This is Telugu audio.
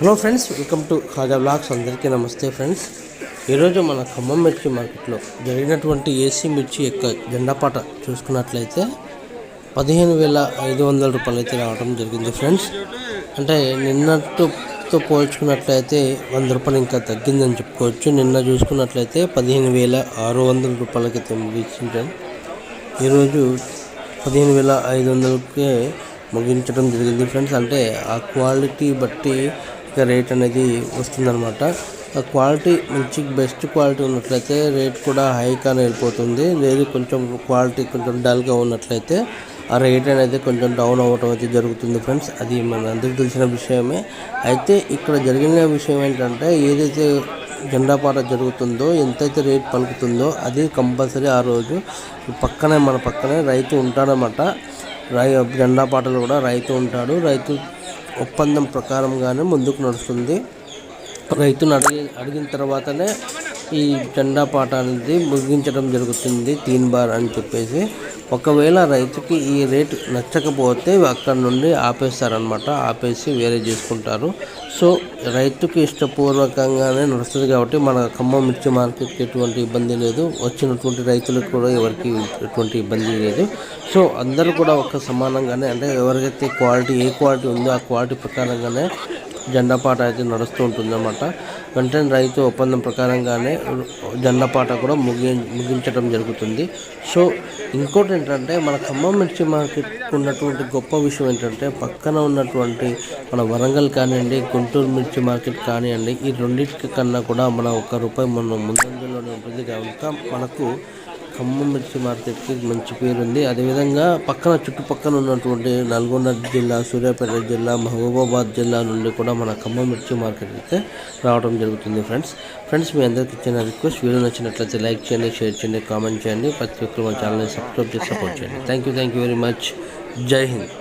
Hello friends, welcome to Khaja blogs. అందరికీ నమస్తే ఫ్రెండ్స్. ఈరోజు మన ఖమ్మం మిర్చి మార్కెట్లో జరిగినటువంటి ఏసీ మిర్చి యొక్క జెండాపాట చూసుకున్నట్లయితే 15,500 రూపాయలు అయితే రావడం జరిగింది ఫ్రెండ్స్. అంటే నిన్నటితో పోల్చుకున్నట్లయితే 100 రూపాయలు ఇంకా తగ్గిందని చెప్పుకోవచ్చు. నిన్న చూసుకున్నట్లయితే 15,600 రూపాయలకైతే ముగించాం. ఈరోజు 15,500కే ముగించడం జరిగింది ఫ్రెండ్స్. అంటే ఆ క్వాలిటీ బట్టి ఇక రేట్ అనేది వస్తుందన్నమాట. ఆ క్వాలిటీ మంచి బెస్ట్ క్వాలిటీ ఉన్నట్లయితే రేట్ కూడా హైకానే వెళ్ళిపోతుంది. లేదు కొంచెం క్వాలిటీ కొంచెం డల్గా ఉన్నట్లయితే ఆ రేట్ అనేది కొంచెం డౌన్ అవ్వటం అయితే జరుగుతుంది ఫ్రెండ్స్. అది మన అందరికీ తెలిసిన విషయమే. అయితే ఇక్కడ జరిగిన విషయం ఏంటంటే, ఏదైతే జెండాపాట జరుగుతుందో, ఎంతైతే రేట్ పలుకుతుందో అది కంపల్సరీ ఆ రోజు మన పక్కనే రైతు ఉంటాడనమాట. జెండాపాటలు కూడా రైతు ఉంటాడు. రైతు ఒప్పందం ప్రకారంగానే ముందుకు నడుస్తుంది. రైతును అడిగిన తర్వాతనే ఈ జెండాపాట అనేది ముగించడం జరుగుతుంది 3 బార్ అని చెప్పేసి. ఒకవేళ రైతుకి ఈ రేటు నచ్చకపోతే అక్కడ నుండి ఆపేస్తారనమాట. ఆపేసి వేరే చేసుకుంటారు. సో రైతుకి ఇష్టపూర్వకంగానే నడుస్తుంది కాబట్టి మన ఖమ్మం మిర్చి మార్కెట్కి ఎటువంటి ఇబ్బంది లేదు. వచ్చినటువంటి రైతులకు కూడా ఎవరికి ఎటువంటి ఇబ్బంది లేదు. సో అందరూ కూడా ఒక సమానంగానే, అంటే ఎవరికైతే ఏ క్వాలిటీ ఉందో ఆ క్వాలిటీ ప్రకారంగానే జెండాపాట అయితే నడుస్తూ ఉంటుందన్నమాట. వెంటనే రైతు ఒప్పందం ప్రకారంగానే జెండాపాట కూడా ముగించడం జరుగుతుంది. సో ఇంకోటి ఏంటంటే, మన ఖమ్మం మిర్చి మార్కెట్ ఉన్నటువంటి గొప్ప విషయం ఏంటంటే, పక్కన ఉన్నటువంటి మన వరంగల్ కానివ్వండి, గుంటూరు మిర్చి మార్కెట్ కానివ్వండి, ఈ రెండింటి కన్నా కూడా మన ₹1 మన ముందంజలోనే ఉంటుంది. కనుక మనకు ఖమ్మం మిర్చి మార్కెట్కి మంచి పేరుంది. అదేవిధంగా చుట్టుపక్కల ఉన్నటువంటి నల్గొండ జిల్లా, సూర్యాపేట జిల్లా, మహబూబాబాద్ జిల్లా నుండి కూడా మన ఖమ్మం మిర్చి మార్కెట్ అయితే రావడం జరుగుతుంది ఫ్రెండ్స్. మీ అందరికీ ఇచ్చిన రిక్వెస్ట్, వీడియో నచ్చినట్లయితే లైక్ చేయండి, షేర్ చేయండి, కామెంట్ చేయండి. ప్రతి ఒక్కరు మన ఛానల్ని సబ్స్క్రైబ్ చేసి సపోర్ట్ చేయండి. Thank you very much. జై హింద్.